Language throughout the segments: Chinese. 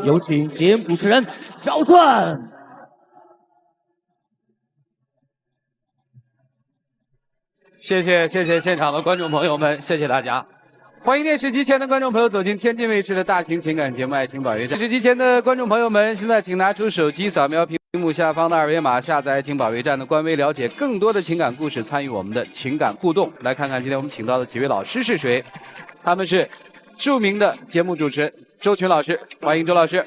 有请节目主持人赵顺。谢谢现场的观众朋友们，谢谢大家。欢迎电视机前的观众朋友走进天津卫视的大型情感节目《爱情保卫战》。电视机前的观众朋友们，现在请拿出手机，扫描屏幕下方的二维码，下载《爱情保卫战》的官微，了解更多的情感故事，参与我们的情感互动。来看看今天我们请到的几位老师是谁？他们是著名的节目主持人周群老师，欢迎周老师。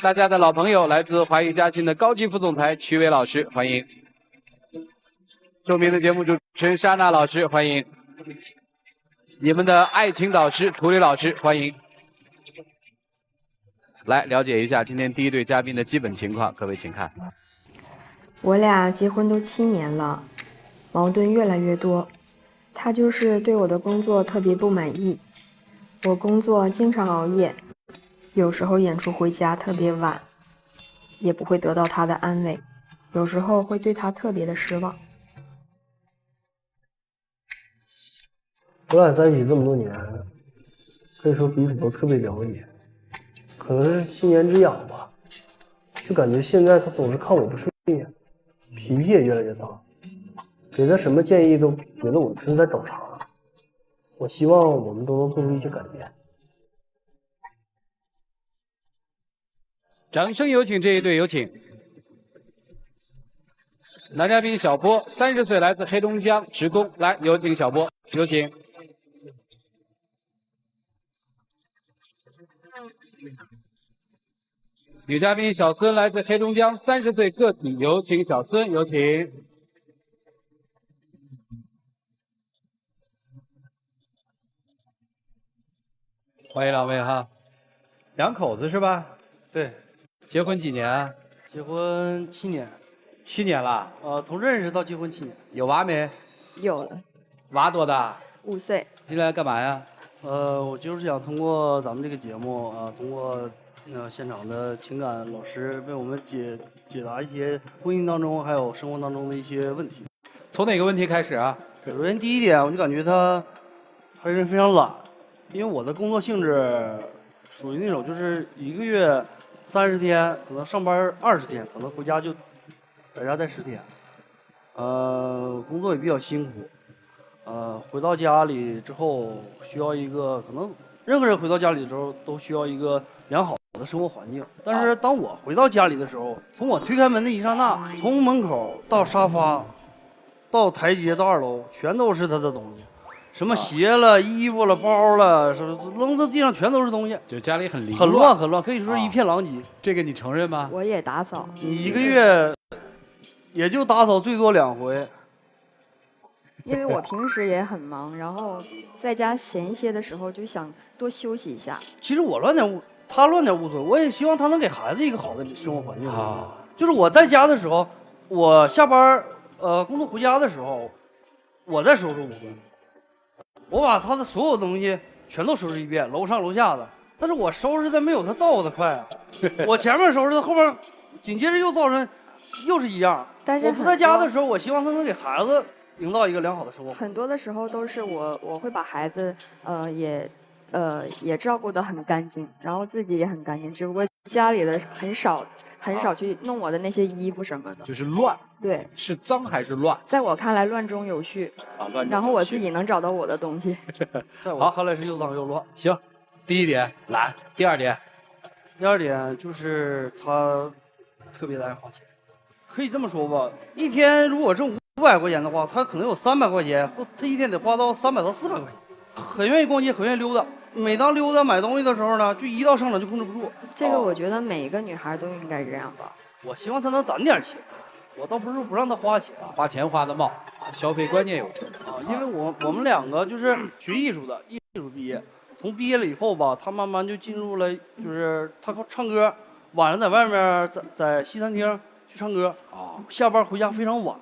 大家的老朋友，来自华谊嘉信的高级副总裁曲伟老师，欢迎。著名的节目主持人莎娜老师，欢迎。你们的爱情导师涂磊老师，欢迎。来了解一下今天第一对嘉宾的基本情况，各位请看。我俩结婚都7年了，矛盾越来越多。他就是对我的工作特别不满意，我工作经常熬夜，有时候演出回家特别晚，也不会得到他的安慰，有时候会对他特别的失望。我俩在一起这么多年，可以说彼此都特别了解，可能是7年之痒吧，就感觉现在他总是看我不顺眼，脾气也越来越大，给他什么建议都觉得我是在找茬。我希望我们都能做出一些改变。掌声有请这一对，有请。男嘉宾小波，30岁，来自黑龙江职工，来有请小波，有请。女嘉宾小孙，来自黑龙江，30岁个体，有请小孙，有请。欢迎两位哈，两口子是吧？对，结婚几年啊？结婚7年，7年了。从认识到结婚7年。有娃没？有了。娃多大5岁。进来干嘛呀？我就是想通过咱们这个节目啊，通过现场的情感老师为我们解答一些婚姻当中还有生活当中的一些问题。从哪个问题开始啊？首先第一点，我就感觉他人非常懒，因为我的工作性质属于那种就是1个月30天，可能上班20天，可能回家就在家待10天。工作也比较辛苦。回到家里之后需要一个，可能任何人回到家里的时候都需要一个良好的生活环境。但是当我回到家里的时候，从我推开门的一刹那，从门口到沙发，到台阶到2楼，全都是他的东西，什么鞋了、衣服了、包了，什么扔在地上全都是东西，就家里很凌很乱，很乱，可以说是一片狼藉。这个你承认吗？我也打扫。你1个月也就打扫最多2回。因为我平时也很忙，然后在家闲一些的时候就想多休息一下。其实我乱点他乱点无所谓，我也希望他能给孩子一个好的生活环境。啊，就是我在家的时候，我下班工作回家的时候，我再收拾屋子，我把他的所有东西全都收拾一遍，楼上楼下的。但是我收拾的没有他造的快啊，我前面收拾的，后面紧接着又造成又是一样。但是我不在家的时候，我希望他能给孩子营造一个良好的生活。很多的时候都是我会把孩子也照顾得很干净，然后自己也很干净，只不过家里的很少去弄我的那些衣服什么的。就是乱。对，是脏还是乱？在我看来乱中有序。啊，乱中有序。然后我自己能找到我的东西。在我看来是又脏又乱。行，第一点懒，第二点就是他特别的爱花钱。可以这么说吧，一天如果挣500块钱的话，他可能有300块钱，他一天得花到300到400块钱。很愿意逛街，很愿意溜达。每当溜达买东西的时候呢，就一到商场就控制不住。这个我觉得每一个女孩都应该这样吧。我希望他能攒点钱，我倒不是不让他花钱，花钱花的冒，消费观念有成啊。因为我们2个就是学艺术的，艺术毕业，从毕业了以后吧，他慢慢就进入了，就是他唱歌，晚上在外面在西餐厅去唱歌啊，下班回家非常晚。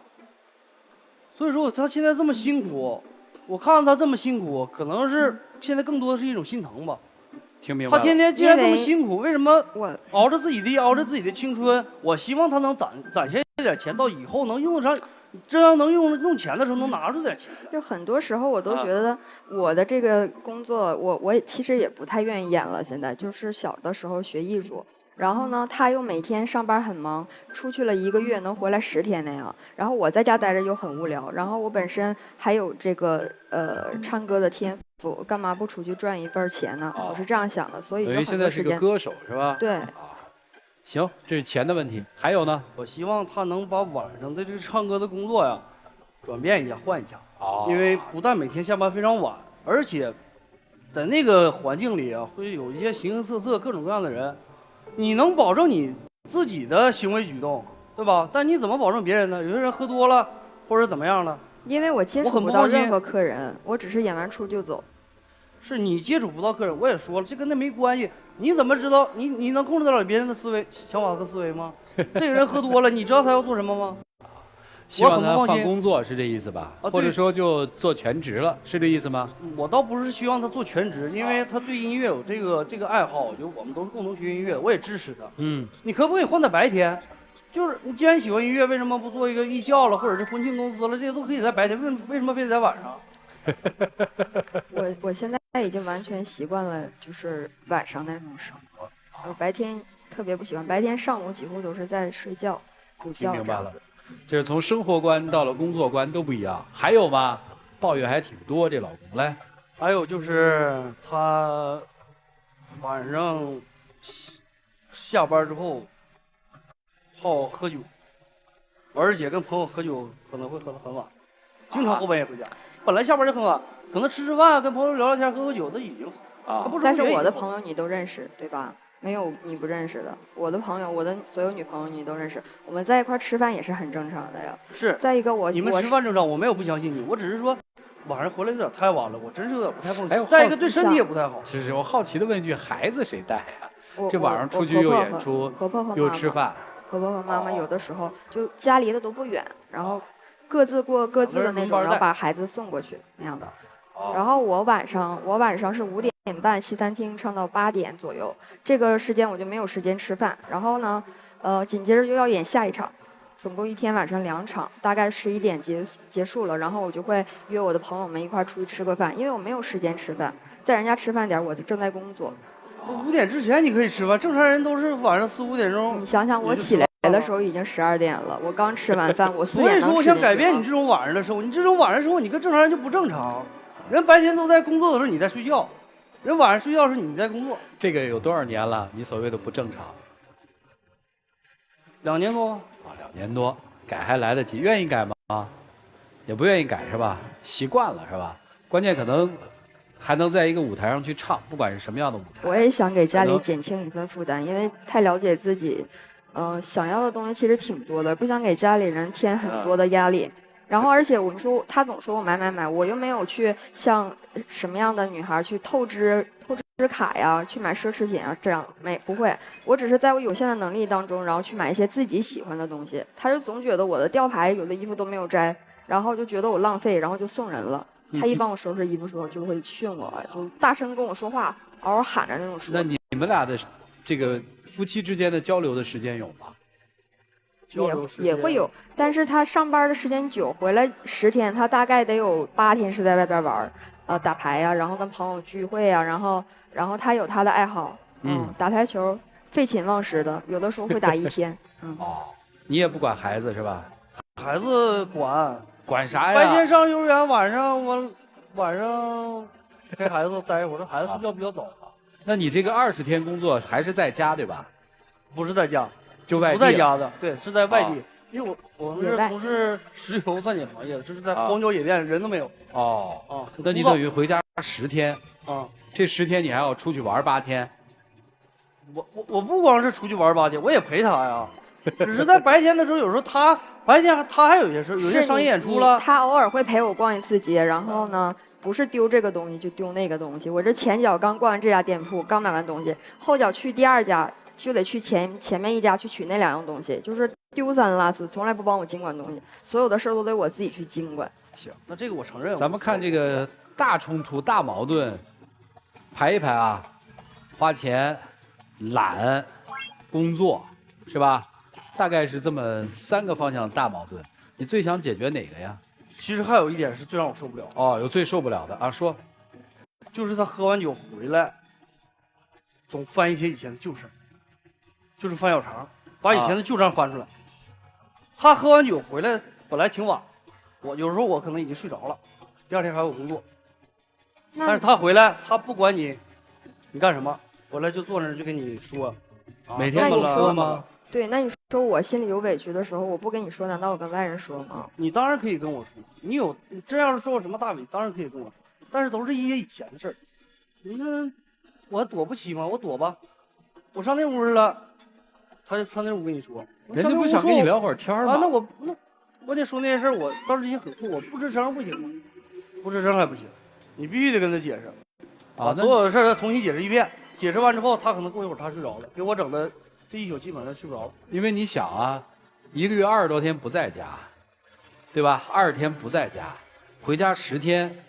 所以说他现在这么辛苦，我看到他这么辛苦，可能是现在更多的是一种心疼吧。听明白了。他天天既然这么辛苦，为什么我熬着自己的青春？我希望他能攒下一点钱，到以后能用得上这样能用钱的时候能拿出点钱。就很多时候我都觉得我的这个工作，我也其实也不太愿意演了。现在就是小的时候学艺术，然后呢，他又每天上班很忙，出去了1个月能回来10天那样，然后我在家待着又很无聊，然后我本身还有这个唱歌的天赋，干嘛不出去赚一份钱呢？我是这样想的，所以等于有现在是个很多时间。歌手是吧？对，啊，行，这是钱的问题。还有呢？我希望他能把晚上的这个唱歌的工作呀，转变一下，换一下。哦，因为不但每天下班非常晚，而且在那个环境里啊，会有一些形形色色、各种各样的人。你能保证你自己的行为举动，对吧？但你怎么保证别人呢？有些人喝多了，或者怎么样了？因为我接我触很不放心不到任何客人，我只是演完出就走。是你接触不到客人，我也说了，这跟那没关系。你怎么知道？你能控制得了别人的思维、想法和思维吗？这个人喝多了，你知道他要做什么吗？希望他我很不放心换工作是这意思吧？啊对或者说就做全职了，是这意思吗？我倒不是希望他做全职，因为他对音乐有这个爱好，就我们都是共同学音乐，我也支持他。嗯，你可不可以换在白天？就是你既然喜欢音乐，为什么不做一个艺校了，或者是婚庆公司了？这些都可以在白天，为什么非得在晚上？我现在已经完全习惯了，就是晚上那种生活。我白天特别不喜欢，白天上午几乎都是在睡觉、补觉听明白了这样子。，这是从生活观到了工作观都不一样。还有吗？抱怨还挺多，这老公来。还有就是他晚上下班之后好喝酒，而且跟朋友喝酒可能会喝得很晚，经常后半夜回家。本来下班就很晚，可能吃饭跟朋友聊聊天喝喝酒，他已经啊他不知不但是我的觉已经朋友你都认识，对吧？没有你不认识的。我的朋友，我的所有女朋友你都认识，我们在一块儿吃饭也是很正常的呀。是再一个你们我吃饭正常，我没有不相信你，我只是说晚上回来有点太晚了，我真是有点不太放哎我心。再一好个对身体也不太好。是我好奇的问一句，孩子谁带呀？我这晚上出去又演出婆婆和妈妈又吃饭，婆婆和妈妈哦有的时候就家离得都不远，然后各自过各自的那种，然后把孩子送过去那样的。然后我晚上是5点半西餐厅唱到8点左右，这个时间我就没有时间吃饭。然后呢，紧接着又要演下一场，总共一天晚上2场，大概11点结束了。然后我就会约我的朋友们一块儿出去吃个饭，因为我没有时间吃饭，在人家吃饭点我正在工作。 5点之前你可以吃饭，正常人都是晚上4、5点钟。你想想，我起来的时候已经12点了，我刚吃完饭，我4所以说，点能吃进我想改去吗变你这种晚上的生活。你这种晚上生活，你跟正常人就不正常。人白天都在工作的时候你在睡觉，人晚上睡觉的时候你在工作。这个有多少年了？你所谓的不正常2年多。啊，2年多，改还来得及，愿意改吗？也不愿意改是吧？习惯了是吧？关键可能还能在一个舞台上去唱，不管是什么样的舞台。我也想给家里可能减轻一份负担，因为太了解自己，想要的东西其实挺多的，不想给家里人添很多的压力。然后，而且我们说他总说我买，我又没有去像什么样的女孩去透支卡呀，去买奢侈品啊，这样不会。我只是在我有限的能力当中，然后去买一些自己喜欢的东西。他就总觉得我的吊牌有的衣服都没有摘，然后就觉得我浪费，然后就送人了。他一帮我收拾衣服的时候，就会训我，就大声跟我说话，嗷嗷喊着那种说。那你们俩的这个夫妻之间的交流的时间有吗？也会有，但是他上班的时间久，回来10天，他大概得有8天是在外边玩打牌呀、然后跟朋友聚会呀、然后他有他的爱好，打台球，废寝忘食的，有的时候会打1天。哦，你也不管孩子是吧？孩子管啥呀？白天上幼儿园，晚上陪孩子待一会儿。这孩子睡觉比较早。那你这个20天工作还是在家对吧？不是在家。就外地不在家的，对，是在外地，因为我们是野外从事石油钻井行业的，这是在荒郊野外，人都没有。哦，啊，那你等于回家10天啊，这10天你还要出去玩8天。我不光是出去玩8天，我也陪他呀。只是在白天的时候，有时候白天他还有一些事，有些商业演出了。他偶尔会陪我逛一次街，然后呢，不是丢这个东西就丢那个东西。我这前脚刚逛完这家店铺，刚买完东西，后脚去第2家。就得去前面一家去取那2样东西，就是丢三落四，从来不帮我经管东西，所有的事儿都得我自己去经管。行，那这个我承认。咱们看这个大冲突、大矛盾，排一排啊，花钱、懒、工作，是吧？大概是这么3个方向大矛盾。你最想解决哪个呀？其实还有一点是最让我受不了，哦，有最受不了的啊，说。就是他喝完酒回来，总翻一些以前的旧事儿，就是翻小肠，把以前的旧账翻出来。他喝完酒回来本来挺晚，有时候我可能已经睡着了，第二天还有工作。但是他回来，他不管你干什么，回来就坐那儿就跟你说，每天都说吗？对，那你说我心里有委屈的时候，我不跟你说，难道我跟外人说吗？你当然可以跟我说，你真要是说我什么大委，当然可以跟我说，但是都是一些以前的事儿。你说我躲不起吗？我躲吧，我上那屋了，他就上那屋跟你说，人家不想跟你聊会儿天吗？啊，那我得说那些事儿，我当时也很怵，我不吱声不行吗？不吱声还不行，你必须得跟他解释，把所有的事儿重新解释一遍。解释完之后，他可能过一会儿他睡着了，给我整的这一宿基本上睡不着了。因为你想啊，1个月20多天不在家，对吧？20天不在家，回家10天，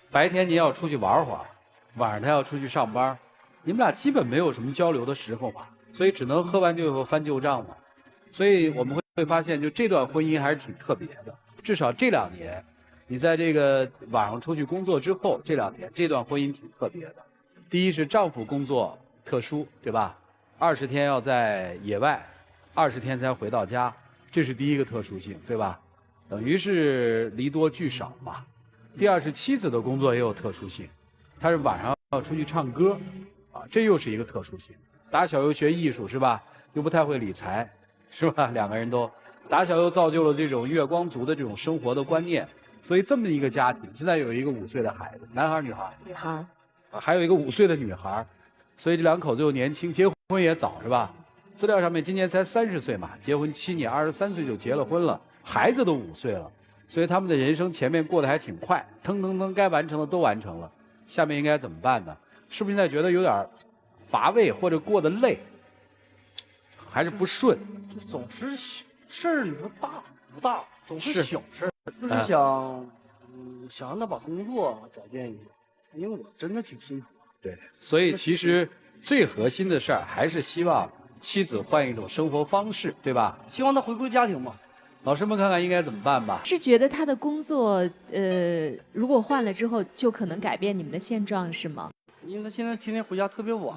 白天你要出去玩会儿，晚上他要出去上班，你们俩基本没有什么交流的时候嘛，所以只能喝完酒以后翻旧账嘛。所以我们会发现，就这段婚姻还是挺特别的。至少这2年，你在这个晚上出去工作之后，这2年这段婚姻挺特别的。第一是丈夫工作特殊，对吧？20天要在野外，20天才回到家，这是第一个特殊性，对吧？等于是离多聚少嘛。第二是妻子的工作也有特殊性，她是晚上要出去唱歌，啊，这又是一个特殊性。打小又学艺术是吧？又不太会理财，是吧？2个人都打小又造就了这种月光族的这种生活的观念，所以这么一个家庭，现在有一个5岁的孩子，男孩女孩？女孩。还有一个5岁的女孩，所以这2口子又年轻，结婚也早是吧？资料上面今年才30岁嘛，结婚7年，23岁就结了婚了，孩子都5岁了，所以他们的人生前面过得还挺快，腾腾腾，该完成的都完成了，下面应该怎么办呢？是不是现在觉得有点乏味或者过得累，还是不顺？就总是事儿，你说大不大，总是是小事儿，就是想让他把工作改变一下。因为我真的挺辛苦。对，所以其实最核心的事儿还是希望妻子换一种生活方式，对吧？希望他回归家庭嘛。老师们看看应该怎么办吧？是觉得他的工作，如果换了之后，就可能改变你们的现状，是吗？因为他现在天天回家特别晚，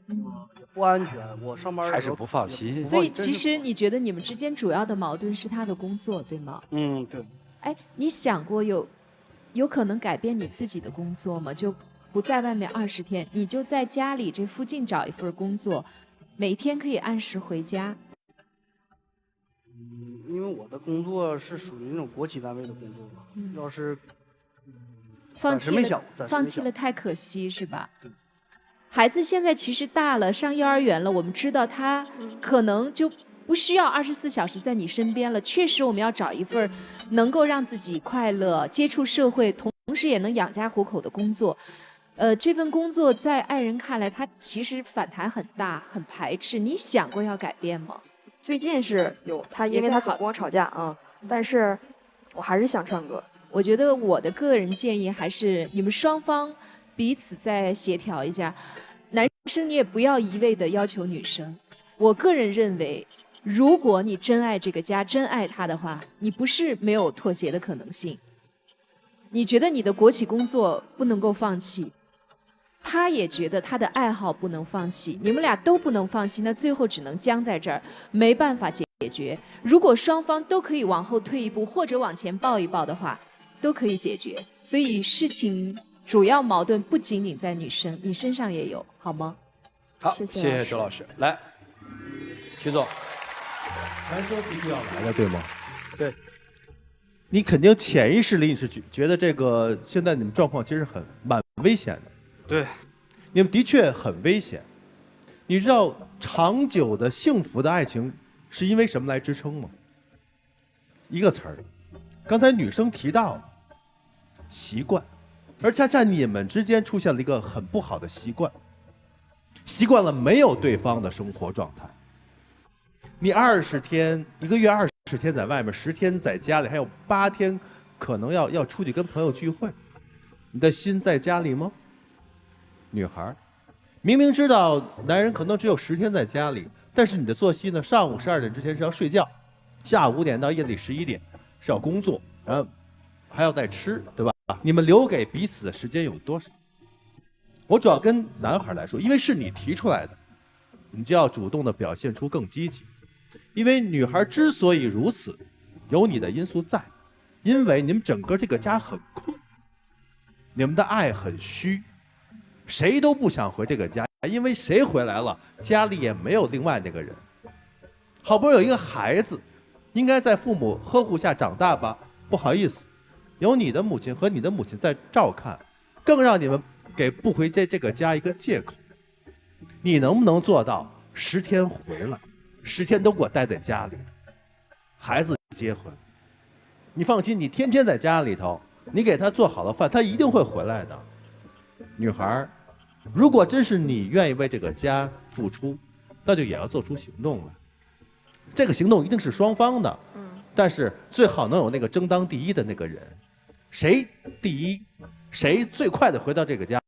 也不安全。我上班还是不放心。所以其实你觉得你们之间主要的矛盾是他的工作，对吗？嗯，对。哎，你想过有可能改变你自己的工作吗？就不在外面20天，你就在家里这附近找一份工作，每天可以按时回家。因为我的工作是属于那种国企单位的工作嘛，要是放弃了太可惜是吧？孩子现在其实大了，上幼儿园了，我们知道他可能就不需要24小时在你身边了。确实，我们要找一份能够让自己快乐、接触社会，同时也能养家糊口的工作。这份工作在爱人看来，他其实反弹很大，很排斥。你想过要改变吗？最近是有他，因为他总跟我吵架啊，但是我还是想唱歌。我觉得我的个人建议还是你们双方彼此再协调一下。男生你也不要一味的要求女生。我个人认为，如果你真爱这个家，真爱他的话，你不是没有妥协的可能性。你觉得你的国企工作不能够放弃，他也觉得他的爱好不能放弃，你们俩都不能放弃，那最后只能僵在这儿，没办法解决。如果双方都可以往后退一步，或者往前抱一抱的话，都可以解决。所以事情主要矛盾不仅仅在女生，你身上也有，好吗？好，谢谢周老师。来，徐总，男生必须要来的，对吗？对。你肯定潜意识里你是觉得这个现在你们状况其实蛮危险的。对，你们的确很危险。你知道长久的幸福的爱情是因为什么来支撑吗？一个词儿，刚才女生提到了习惯，而恰恰你们之间出现了一个很不好的习惯，习惯了没有对方的生活状态。你20天，1个月20天在外面，10天在家里，还有8天可能要出去跟朋友聚会，你的心在家里吗？女孩明明知道男人可能只有10天在家里，但是你的作息呢，上午12点之前是要睡觉，下午5点到夜里11点，是要工作，然后还要再吃，对吧？你们留给彼此的时间有多少？我主要跟男孩来说，因为是你提出来的，你就要主动的表现出更积极。因为女孩之所以如此，有你的因素在，因为你们整个这个家很空，你们的爱很虚，谁都不想回这个家，因为谁回来了，家里也没有另外那个人。好不容易有一个孩子，应该在父母呵护下长大吧？不好意思，有你的母亲和你的母亲在照看，更让你们给不回这个家一个借口。你能不能做到10天回来，10天都给我待在家里头？孩子结婚，你放心，你天天在家里头，你给他做好了饭，他一定会回来的。女孩，如果真是你愿意为这个家付出，那就也要做出行动来。这个行动一定是双方的，但是最好能有那个争当第一的那个人，谁第一，谁最快的回到这个家，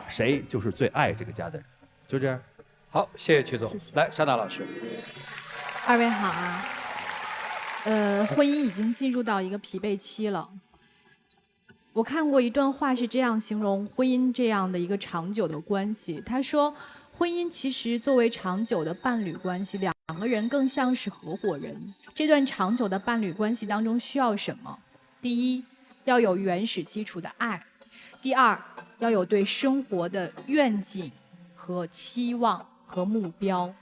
谁就是最爱这个家的人。就这样。好，谢谢曲总。来，莎娜老师。二位好啊。婚姻已经进入到一个疲惫期了。我看过一段话是这样形容婚姻这样的一个长久的关系，他说，婚姻其实作为长久的伴侣关系，两个人更像是合伙人。这段长久的伴侣关系当中需要什么？第一，要有原始基础的爱；第二，要有对生活的愿景和期望和目标；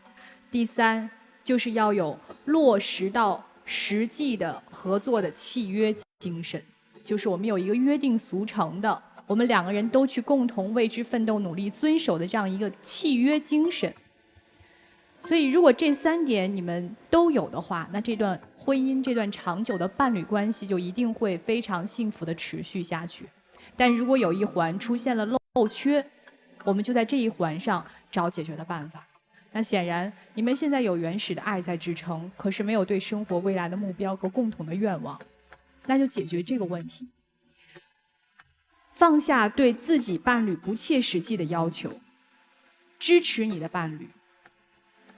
第三，就是要有落实到实际的合作的契约精神，就是我们有一个约定俗成的，我们两个人都去共同为之奋斗努力遵守的这样一个契约精神。所以如果这3点你们都有的话，那这段婚姻，这段长久的伴侣关系就一定会非常幸福的持续下去。但如果有一环出现了漏缺，我们就在这一环上找解决的办法。那显然你们现在有原始的爱在支撑，可是没有对生活未来的目标和共同的愿望，那就解决这个问题。放下对自己伴侣不切实际的要求，支持你的伴侣，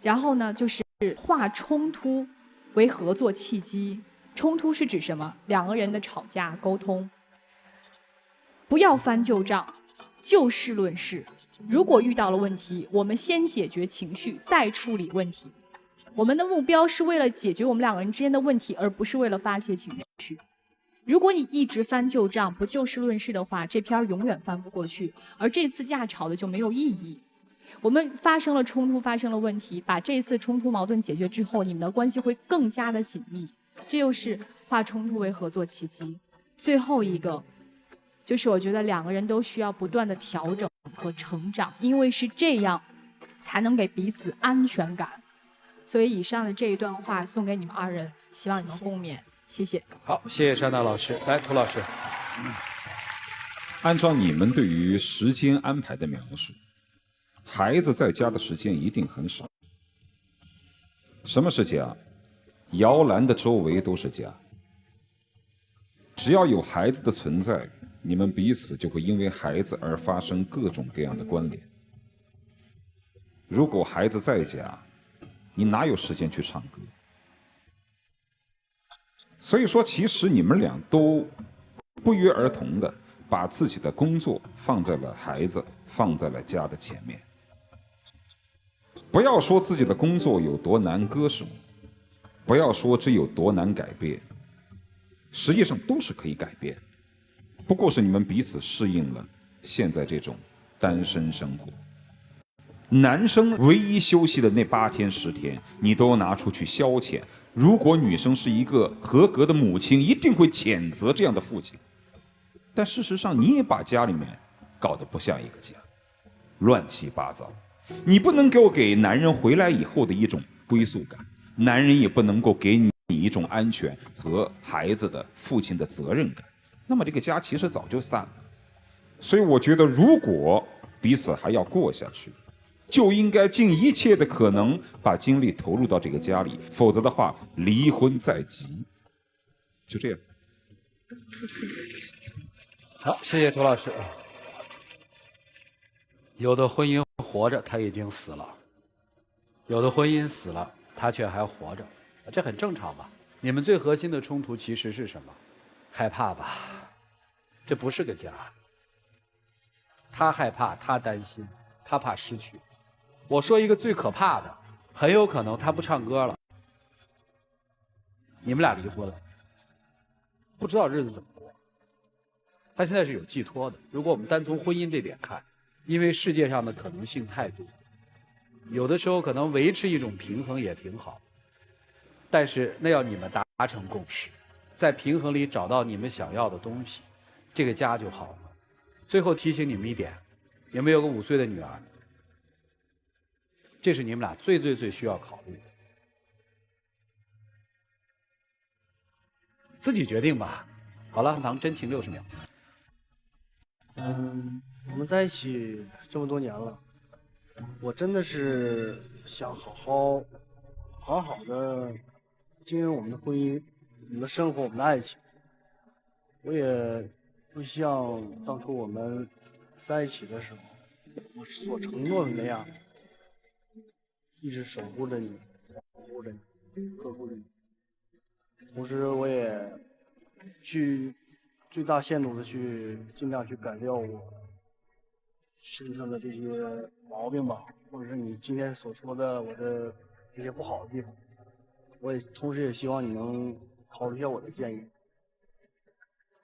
然后呢，就是化冲突为合作契机。冲突是指什么？两个人的吵架沟通，不要翻旧账，就事论事。如果遇到了问题，我们先解决情绪，再处理问题。我们的目标是为了解决我们两个人之间的问题，而不是为了发泄情绪。如果你一直翻旧账，不就事论事的话，这篇永远翻不过去，而这次架吵的就没有意义。我们发生了冲突，发生了问题，把这次冲突矛盾解决之后，你们的关系会更加的紧密。这就是化冲突为合作契机。最后一个，就是我觉得两个人都需要不断的调整和成长，因为是这样才能给彼此安全感。所以以上的这一段话送给你们2人，希望你们共勉。谢谢。好，谢谢莎娜老师。来，涂老师。按照你们对于时间安排的描述，孩子在家的时间一定很少。什么是家？摇篮的周围都是家。只要有孩子的存在，你们彼此就会因为孩子而发生各种各样的关联。如果孩子在家，你哪有时间去唱歌？所以说，其实你们俩都不约而同的把自己的工作放在了孩子、放在了家的前面。不要说自己的工作有多难割舍，不要说这有多难改变，实际上都是可以改变，不过是你们彼此适应了现在这种单身生活。男生唯一休息的那8天10天，你都拿出去消遣。如果女生是一个合格的母亲，一定会谴责这样的父亲。但事实上，你也把家里面搞得不像一个家，乱七八糟。你不能够给男人回来以后的一种归宿感，男人也不能够给你一种安全和孩子的父亲的责任感，那么这个家其实早就散了。所以我觉得，如果彼此还要过下去，就应该尽一切的可能把精力投入到这个家里，否则的话，离婚在即。就这样。谢谢。好，谢谢涂老师。有的婚姻活着，他已经死了；有的婚姻死了，他却还活着，这很正常吧？你们最核心的冲突其实是什么？害怕吧？这不是个家。他害怕，他担心，他怕失去。我说一个最可怕的，很有可能他不唱歌了，你们俩离婚了，不知道日子怎么过。他现在是有寄托的。如果我们单从婚姻这点看，因为世界上的可能性太多，有的时候可能维持一种平衡也挺好。但是那要你们达成共识，在平衡里找到你们想要的东西，这个家就好了。最后提醒你们一点，你们有个5岁的女儿，这是你们俩最需要考虑的。自己决定吧。好了，唐真情60秒。我们在一起这么多年了，我真的是想好好的经营我们的婚姻、我们的生活、我们的爱情。我也不像当初我们在一起的时候，我所承诺的那样，一直守护着你、保护着你、呵护着你。同时，我也去最大限度的去尽量去改掉我身上的这些毛病吧，或者是你今天所说的我的这些不好的地方。我也同时也希望你能考虑一下我的建议。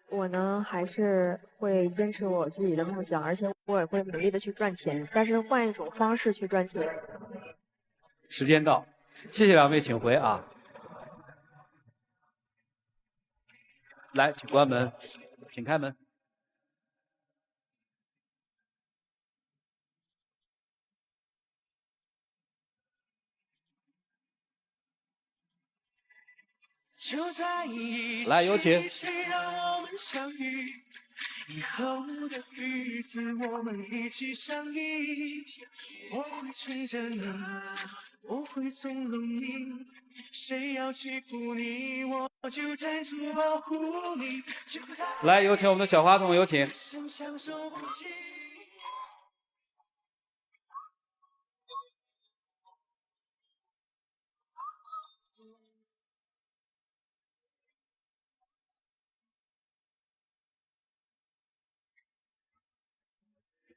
我呢，还是会坚持我自己的梦想，而且我也会努力的去赚钱，但是换一种方式去赚钱。时间到，谢谢两位，请回啊。来，请关门，请开门。来，有请。以后的日子我们一起相依，我会追着你，我会纵容你，谁要欺负你，我就站出保护你。来，有请我们的小话筒，有请。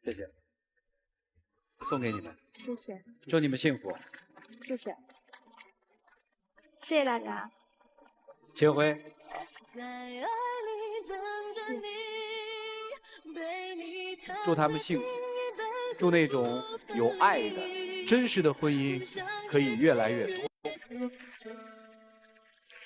谢谢，送给你们，谢谢，祝你们幸福。谢谢，谢谢大家。请回。祝他们幸福，祝那种有爱的、真实的婚姻可以越来越多。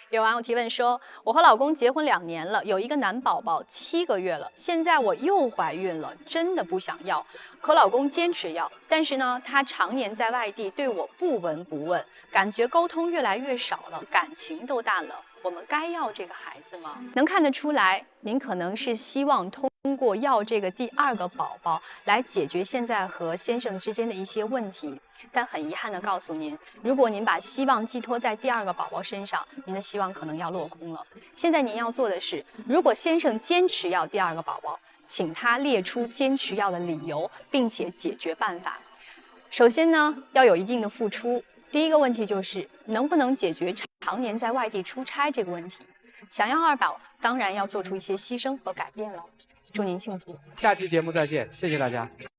有网友提问说，我和老公结婚2年了，有一个男宝宝7个月了，现在我又怀孕了，真的不想要，可老公坚持要，但是呢，他常年在外地，对我不闻不问，感觉沟通越来越少了，感情都淡了，我们该要这个孩子吗？能看得出来，您可能是希望通过要这个第2个宝宝来解决现在和先生之间的一些问题。但很遗憾地告诉您，如果您把希望寄托在第2个宝宝身上，您的希望可能要落空了。现在您要做的是，如果先生坚持要第2个宝宝，请他列出坚持要的理由，并且解决办法。首先呢，要有一定的付出。第一个问题就是能不能解决常年在外地出差这个问题。想要2宝，当然要做出一些牺牲和改变了。祝您幸福。下期节目再见，谢谢大家。